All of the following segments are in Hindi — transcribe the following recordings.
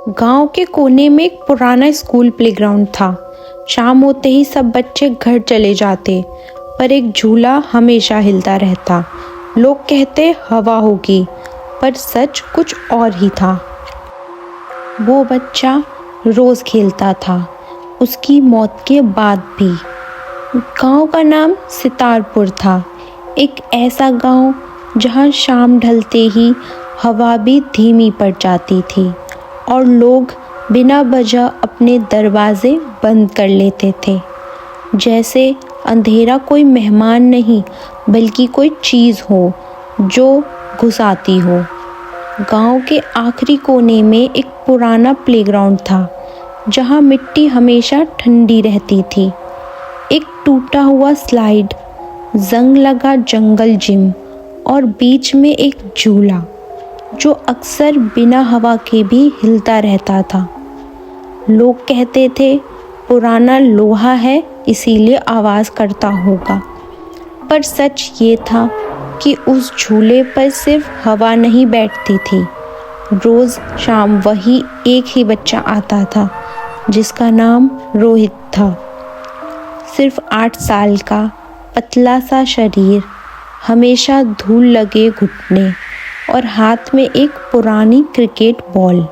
गांव के कोने में एक पुराना स्कूल प्लेग्राउंड था। शाम होते ही सब बच्चे घर चले जाते, पर एक झूला हमेशा हिलता रहता। लोग कहते हवा होगी, पर सच कुछ और ही था। वो बच्चा रोज खेलता था, उसकी मौत के बाद भी। गांव का नाम सितारपुर था, एक ऐसा गांव जहां शाम ढलते ही हवा भी धीमी पड़ जाती थी और लोग बिना वजह अपने दरवाजे बंद कर लेते थे, जैसे अंधेरा कोई मेहमान नहीं बल्कि कोई चीज़ हो जो घुस आती हो। गांव के आखिरी कोने में एक पुराना प्लेग्राउंड था जहां मिट्टी हमेशा ठंडी रहती थी। एक टूटा हुआ स्लाइड, जंग लगा जंगल जिम और बीच में एक झूला जो अक्सर बिना हवा के भी हिलता रहता था। लोग कहते थे पुराना लोहा है इसीलिए आवाज़ करता होगा, पर सच ये था कि उस झूले पर सिर्फ हवा नहीं बैठती थी। रोज़ शाम वही एक ही बच्चा आता था जिसका नाम रोहित था। सिर्फ 8 साल का पतला सा शरीर, हमेशा धूल लगे घुटने और हाथ में एक पुरानी क्रिकेट बॉल।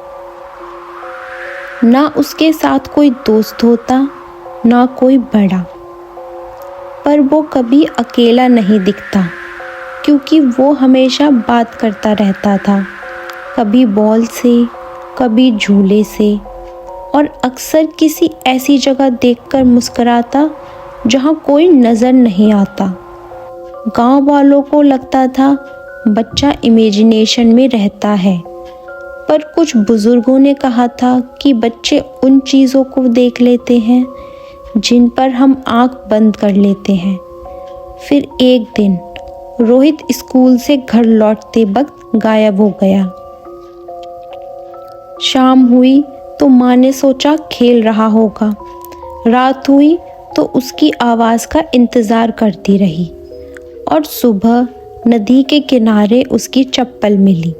ना उसके साथ कोई दोस्त होता, ना कोई बड़ा, पर वो कभी अकेला नहीं दिखता क्योंकि वो हमेशा बात करता रहता था, कभी बॉल से, कभी झूले से, और अक्सर किसी ऐसी जगह देखकर मुस्कुराता जहाँ कोई नज़र नहीं आता। गांव वालों को लगता था बच्चा इमेजिनेशन में रहता है, पर कुछ बुजुर्गों ने कहा था कि बच्चे उन चीज़ों को देख लेते हैं जिन पर हम आंख बंद कर लेते हैं। फिर एक दिन रोहित स्कूल से घर लौटते वक्त गायब हो गया। शाम हुई तो माँ ने सोचा खेल रहा होगा। रात हुई तो उसकी आवाज़ का इंतज़ार करती रही और सुबह नदी के किनारे उसकी चप्पल मिली।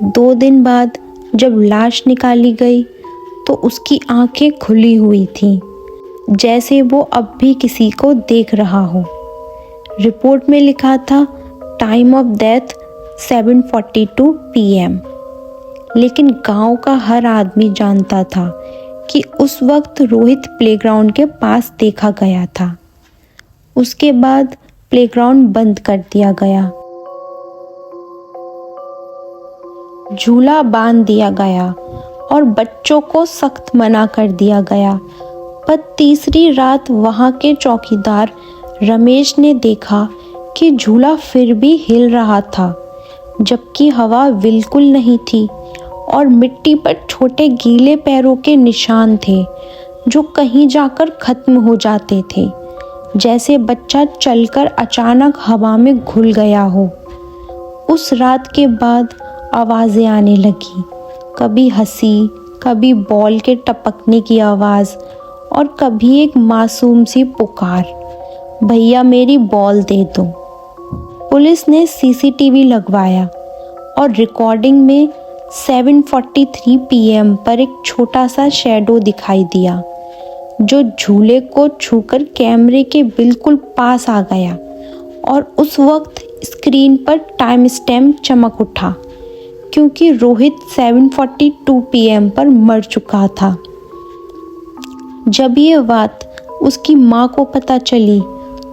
2 दिन बाद जब लाश निकाली गई तो उसकी आंखें खुली हुई थीं, जैसे वो अब भी किसी को देख रहा हो। रिपोर्ट में लिखा था टाइम ऑफ डेथ 7:42 PM, लेकिन गांव का हर आदमी जानता था कि उस वक्त रोहित प्लेग्राउंड के पास देखा गया था। उसके बाद प्लेग्राउंड बंद कर दिया गया, झूला बांध दिया गया और बच्चों को सख्त मना कर दिया गया। पर तीसरी रात वहाँ के चौकीदार रमेश ने देखा कि झूला फिर भी हिल रहा था, जबकि हवा बिल्कुल नहीं थी और मिट्टी पर छोटे गीले पैरों के निशान थे जो कहीं जाकर खत्म हो जाते थे, जैसे बच्चा चलकर अचानक हवा में घुल गया हो। उस रात के बाद आवाज़ें आने लगी, कभी हंसी, कभी बॉल के टपकने की आवाज़ और कभी एक मासूम सी पुकार, भैया मेरी बॉल दे दो। पुलिस ने CCTV लगवाया और रिकॉर्डिंग में 7:43 PM पर एक छोटा सा शैडो दिखाई दिया जो झूले को छूकर कैमरे के बिल्कुल पास आ गया और उस वक्त स्क्रीन पर टाइम स्टैम्प चमक उठा क्योंकि रोहित 7:42 PM पर मर चुका था। जब ये बात उसकी माँ को पता चली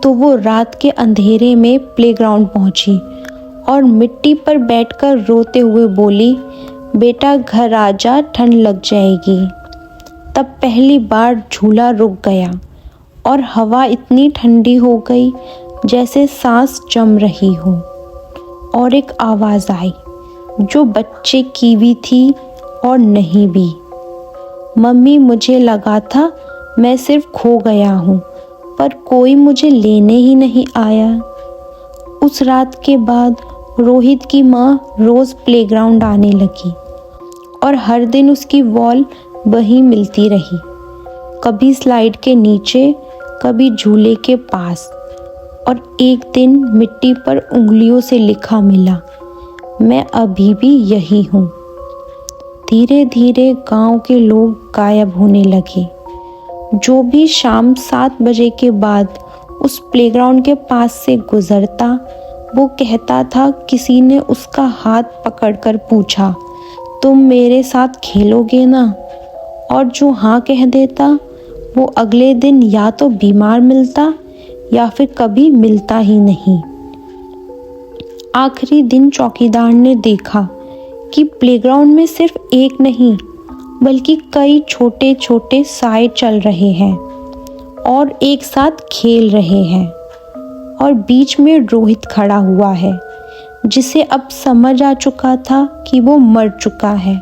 तो वो रात के अंधेरे में प्लेग्राउंड पहुंची और मिट्टी पर बैठकर रोते हुए बोली, बेटा घर आजा, ठंड लग जाएगी। तब पहली बार झूला रुक गया और हवा इतनी ठंडी हो गई जैसे सांस जम रही हो, और एक आवाज़ आई जो बच्चे की भी थी और नहीं भी, मम्मी मुझे लगा था मैं सिर्फ खो गया हूँ, पर कोई मुझे लेने ही नहीं आया। उस रात के बाद रोहित की माँ रोज़ प्लेग्राउंड आने लगी और हर दिन उसकी वॉल वहीं मिलती रही, कभी स्लाइड के नीचे, कभी झूले के पास, और एक दिन मिट्टी पर उंगलियों से लिखा मिला, मैं अभी भी यही हूँ। धीरे धीरे गांव के लोग गायब होने लगे। जो भी शाम 7 बजे के बाद उस प्लेग्राउंड के पास से गुजरता, वो कहता था किसी ने उसका हाथ पकड़कर पूछा, तुम मेरे साथ खेलोगे ना? और जो हाँ कह देता वो अगले दिन या तो बीमार मिलता या फिर कभी मिलता ही नहीं। आखिरी दिन चौकीदार ने देखा कि प्लेग्राउंड में सिर्फ एक नहीं बल्कि कई छोटे छोटे साए चल रहे हैं और एक साथ खेल रहे हैं, और बीच में रोहित खड़ा हुआ है जिसे अब समझ आ चुका था कि वो मर चुका है,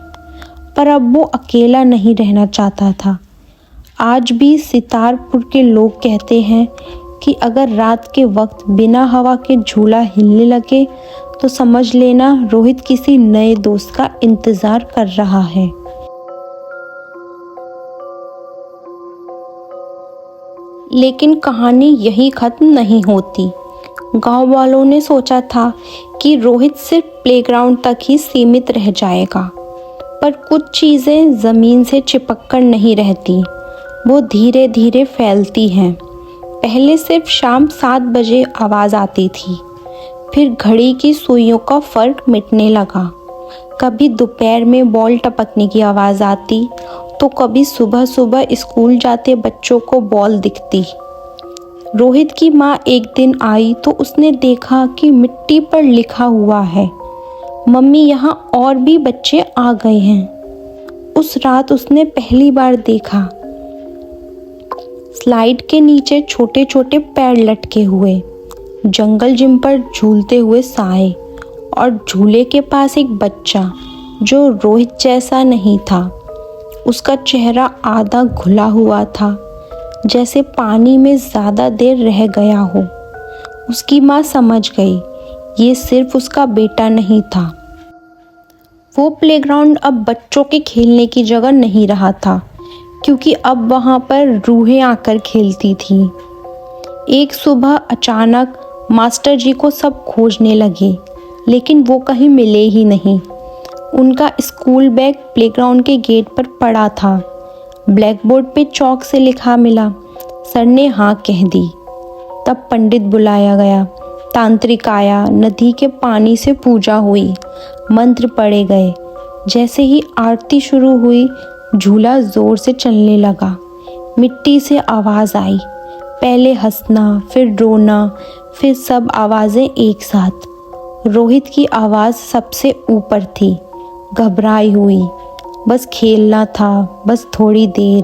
पर अब वो अकेला नहीं रहना चाहता था। आज भी सितारपुर के लोग कहते हैं कि अगर रात के वक्त बिना हवा के झूला हिलने लगे तो समझ लेना रोहित किसी नए दोस्त का इंतजार कर रहा है। लेकिन कहानी यही खत्म नहीं होती। गांव वालों ने सोचा था कि रोहित सिर्फ प्लेग्राउंड तक ही सीमित रह जाएगा, पर कुछ चीज़ें ज़मीन से चिपक कर नहीं रहती, वो धीरे धीरे फैलती हैं। पहले सिर्फ शाम 7 बजे आवाज़ आती थी, फिर घड़ी की सुइयों का फर्क मिटने लगा। कभी दोपहर में बॉल टपकने की आवाज़ आती तो कभी सुबह सुबह स्कूल जाते बच्चों को बॉल दिखती। रोहित की माँ एक दिन आई तो उसने देखा कि मिट्टी पर लिखा हुआ है, मम्मी यहाँ और भी बच्चे आ गए हैं। उस रात उसने पहली बार देखा स्लाइड के नीचे छोटे छोटे पैर लटके हुए, जंगल जिम पर झूलते हुए साए, और झूले के पास एक बच्चा जो रोहित जैसा नहीं था। उसका चेहरा आधा घुला हुआ था, जैसे पानी में ज़्यादा देर रह गया हो। उसकी माँ समझ गई ये सिर्फ उसका बेटा नहीं था। वो प्लेग्राउंड अब बच्चों के खेलने की जगह नहीं रहा था, क्योंकि अब वहाँ पर रूहें आकर खेलती थीं। एक सुबह अचानक मास्टर जी को सब खोजने लगे, लेकिन वो कहीं मिले ही नहीं। उनका स्कूल बैग प्लेग्राउंड के गेट पर पड़ा था। ब्लैक बोर्ड पे चौक से लिखा मिला। सर ने हाँ कह दी। तब पंडित बुलाया गया, तांत्रिक आया, नदी के पानी से पूजा हुई, मंत्र पढ़े गए। जैसे ही आरती शुरू हुई, झूला जोर से चलने लगा। मिट्टी से आवाज़ आई, पहले हंसना, फिर रोना, फिर सब आवाज़ें एक साथ। रोहित की आवाज़ सबसे ऊपर थी, घबराई हुई, बस खेलना था, बस थोड़ी देर।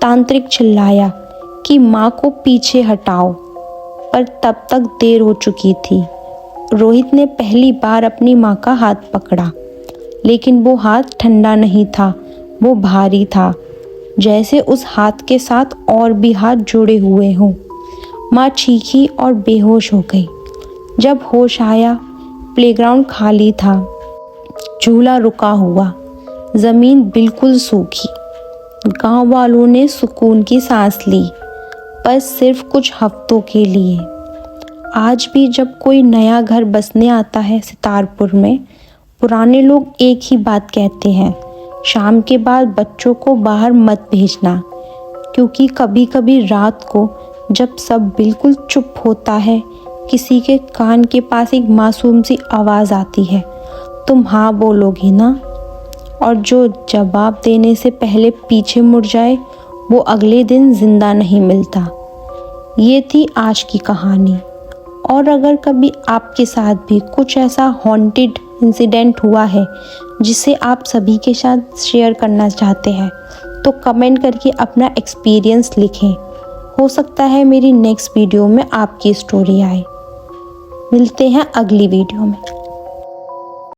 तांत्रिक चिल्लाया कि माँ को पीछे हटाओ, पर तब तक देर हो चुकी थी। रोहित ने पहली बार अपनी माँ का हाथ पकड़ा, लेकिन वो हाथ ठंडा नहीं था, वो भारी था, जैसे उस हाथ के साथ और भी हाथ जुड़े हुए हों। माँ चीखी और बेहोश हो गई। जब होश आया, प्लेग्राउंड खाली था, झूला रुका हुआ, ज़मीन बिल्कुल सूखी। गांव वालों ने सुकून की सांस ली, पर सिर्फ कुछ हफ्तों के लिए। आज भी जब कोई नया घर बसने आता है सितारपुर में, पुराने लोग एक ही बात कहते हैं, शाम के बाद बच्चों को बाहर मत भेजना, क्योंकि कभी कभी रात को जब सब बिल्कुल चुप होता है, किसी के कान के पास एक मासूम सी आवाज़ आती है, तुम हाँ बोलोगी ना? और जो जवाब देने से पहले पीछे मुड़ जाए, वो अगले दिन जिंदा नहीं मिलता। ये थी आज की कहानी। और अगर कभी आपके साथ भी कुछ ऐसा हॉन्टेड इंसिडेंट हुआ है जिसे आप सभी के साथ शेयर करना चाहते हैं, तो कमेंट करके अपना एक्सपीरियंस लिखें। हो सकता है मेरी नेक्स्ट वीडियो में आपकी स्टोरी आए। मिलते हैं अगली वीडियो में।